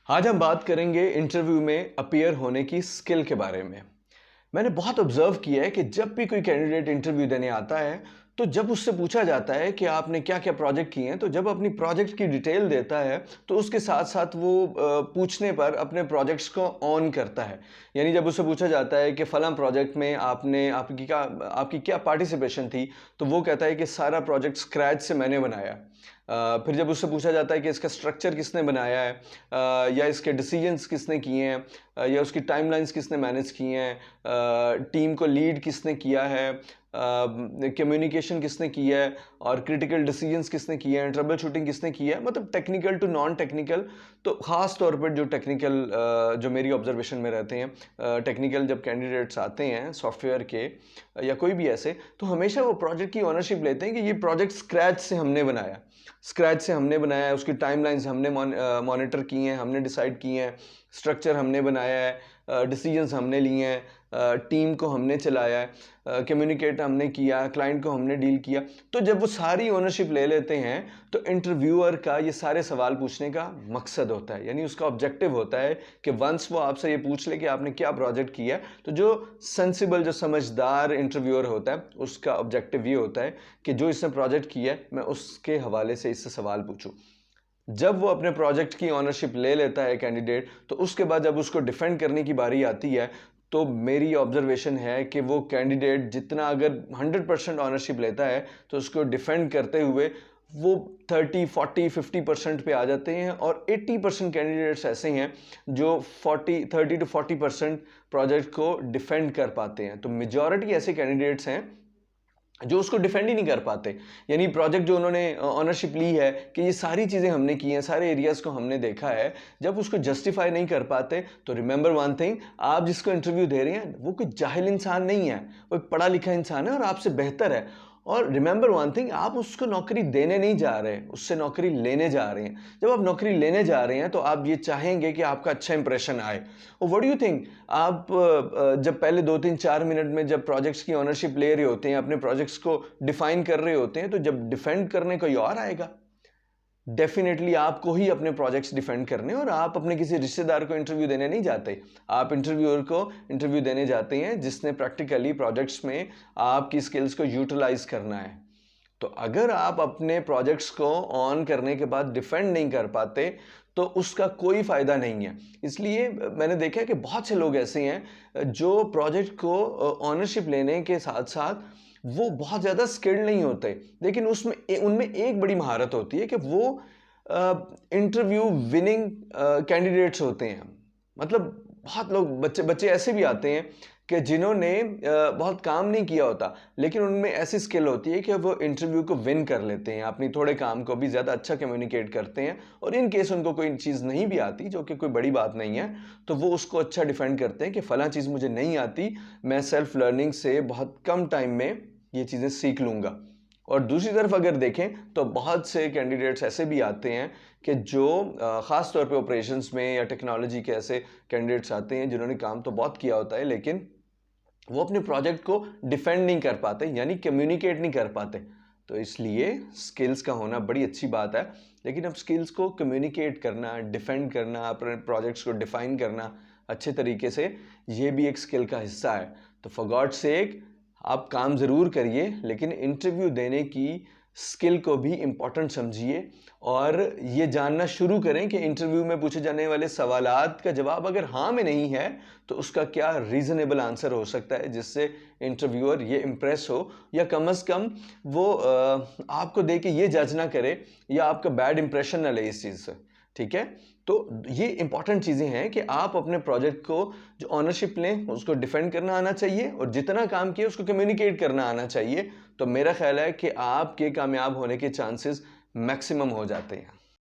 आज हम बात करेंगे इंटरव्यू में अपीयर होने की स्किल के बारे में। मैंने बहुत ऑब्जर्व किया है कि जब भी कोई कैंडिडेट इंटरव्यू देने आता है, तो जब उससे पूछा जाता है कि आपने क्या-क्या प्रोजेक्ट किए हैं, तो जब अपनी प्रोजेक्ट की डिटेल देता है, तो उसके साथ-साथ वो पूछने पर अपने प्रोजेक्ट्स को ऑन करता है। यानी जब उससे पूछा जाता है कि फलां प्रोजेक्ट में आपकी क्या पार्टिसिपेशन थी, तो वो कहता है कि सारा प्रोजेक्ट स्क्रैच से मैंने बनाया। फिर जब उससे पूछा जाता है कि इसका स्ट्रक्चर किसने बनाया है, या इसके डिसीजंस किसने किए हैं, या उसकी टाइमलाइंस किसने मैनेज किए हैं, टीम को लीड किसने किया है, कम्युनिकेशन किसने किया है, और क्रिटिकल डिसीजंस किसने किए हैं, ट्रबल शूटिंग किसने किया है, मतलब टेक्निकल टू नॉन टेक्निकल। तो ख़ास तौर पर जो टेक्निकल, जो मेरी ऑब्जर्वेशन में रहते हैं, टेक्निकल जब कैंडिडेट्स आते हैं सॉफ्टवेयर के या कोई भी ऐसे, तो हमेशा वो प्रोजेक्ट की ओनरशिप लेते हैं कि ये प्रोजेक्ट स्क्रैच से हमने बनाया, उसकी टाइमलाइंस हमने मॉनिटर की हैं, हमने डिसाइड किए हैं, स्ट्रक्चर हमने बनाया है, डिसीजंस हमने लिए हैं, टीम को हमने चलाया है, कम्युनिकेट हमने किया, क्लाइंट को हमने डील किया। तो जब वो सारी ओनरशिप ले लेते हैं, तो इंटरव्यूअर का ये सारे सवाल पूछने का मकसद होता है, यानी उसका ऑब्जेक्टिव होता है कि वंस वो आपसे ये पूछ ले कि आपने क्या प्रोजेक्ट किया है, तो जो सेंसिबल, जो समझदार इंटरव्यूअर होता है, उसका ऑब्जेक्टिव ये होता है कि जो इसने प्रोजेक्ट किया है, मैं उसके हवाले से इससे सवाल पूछूं। जब वो अपने प्रोजेक्ट की ओनरशिप ले लेता है कैंडिडेट, तो उसके बाद जब उसको डिफेंड करने की बारी आती है, तो मेरी ऑब्जर्वेशन है कि वो कैंडिडेट जितना अगर 100% ऑनरशिप लेता है, तो उसको डिफेंड करते हुए वो 30, 40, 50% पे आ जाते हैं, और 80% कैंडिडेट्स ऐसे हैं जो 30 to 40% प्रोजेक्ट को डिफेंड कर पाते हैं। तो मेजॉरिटी ऐसे कैंडिडेट्स हैं जो उसको डिफेंड ही नहीं कर पाते, यानी प्रोजेक्ट जो उन्होंने ऑनरशिप ली है कि ये सारी चीज़ें हमने की हैं, सारे एरियाज़ को हमने देखा है, जब उसको जस्टिफाई नहीं कर पाते, तो रिमेंबर वन थिंग, आप जिसको इंटरव्यू दे रहे हैं वो कोई जाहिल इंसान नहीं है, वो एक पढ़ा लिखा इंसान है और आपसे बेहतर है। और रिमेंबर वन थिंग, आप उसको नौकरी देने नहीं जा रहे, उससे नौकरी लेने जा रहे हैं। जब आप नौकरी लेने जा रहे हैं, तो आप ये चाहेंगे कि आपका अच्छा इंप्रेशन आए। और व्हाट डू यू थिंक, आप जब पहले 2-3-4 मिनट में जब प्रोजेक्ट्स की ओनरशिप ले रहे होते हैं, अपने प्रोजेक्ट्स को डिफाइन कर रहे होते हैं, तो जब डिफेंड करने कोई और आएगा, डेफिनेटली आपको ही अपने प्रोजेक्ट्स डिफेंड करने, और आप अपने किसी रिश्तेदार को इंटरव्यू देने नहीं जाते। आप इंटरव्यूअर को इंटरव्यू देने जाते हैं जिसने प्रैक्टिकली प्रोजेक्ट्स में आपकी स्किल्स को यूटिलाइज करना है। तो अगर आप अपने प्रोजेक्ट्स को ऑन करने के बाद डिफेंड नहीं कर पाते, तो उसका कोई फायदा नहीं है। इसलिए मैंने देखा है कि बहुत से लोग ऐसे हैं जो प्रोजेक्ट को ऑनरशिप लेने के साथ साथ वो बहुत ज़्यादा स्किल्ड नहीं होते, लेकिन उनमें एक बड़ी महारत होती है कि वो इंटरव्यू विनिंग कैंडिडेट्स होते हैं। मतलब बहुत लोग, बच्चे बच्चे ऐसे भी आते हैं कि जिन्होंने बहुत काम नहीं किया होता, लेकिन उनमें ऐसी स्किल होती है कि वो इंटरव्यू को विन कर लेते हैं, अपनी थोड़े काम को भी ज़्यादा अच्छा कम्युनिकेट करते हैं, और इन केस उनको कोई चीज़ नहीं भी आती, जो कि कोई बड़ी बात नहीं है, तो वो उसको अच्छा डिफेंड करते हैं कि फ़लाँ चीज़ मुझे नहीं आती, मैं सेल्फ लर्निंग से बहुत कम टाइम में ये चीज़ें सीख लूँगा। और दूसरी तरफ अगर देखें, तो बहुत से कैंडिडेट्स ऐसे भी आते हैं कि जो ख़ास तौर पे ऑपरेशंस में या टेक्नोलॉजी के ऐसे कैंडिडेट्स आते हैं जिन्होंने काम तो बहुत किया होता है, लेकिन वो अपने प्रोजेक्ट को डिफेंड नहीं कर पाते, यानी कम्युनिकेट नहीं कर पाते। तो इसलिए स्किल्स का होना बड़ी अच्छी बात है, लेकिन अब स्किल्स को कम्युनिकेट करना, डिफेंड करना, अपने प्रोजेक्ट्स को डिफाइन करना अच्छे तरीके से, ये भी एक स्किल का हिस्सा है। तो फॉर गॉड सेक, आप काम ज़रूर करिए, लेकिन इंटरव्यू देने की स्किल को भी इम्पॉर्टेंट समझिए, और ये जानना शुरू करें कि इंटरव्यू में पूछे जाने वाले सवालात का जवाब अगर हाँ में नहीं है, तो उसका क्या रीज़नेबल आंसर हो सकता है जिससे इंटरव्यूअर ये इम्प्रेस हो, या कम से कम वो आपको दे के ये जज ना करे, या आपका बैड इंप्रेशन ना ले इस चीज़ से। ठीक है, तो ये इंपॉर्टेंट चीज़ें हैं कि आप अपने प्रोजेक्ट को जो ऑनरशिप लें, उसको डिफेंड करना आना चाहिए, और जितना काम किए उसको कम्युनिकेट करना आना चाहिए। तो मेरा ख्याल है कि आपके कामयाब होने के चांसेस मैक्सिमम हो जाते हैं।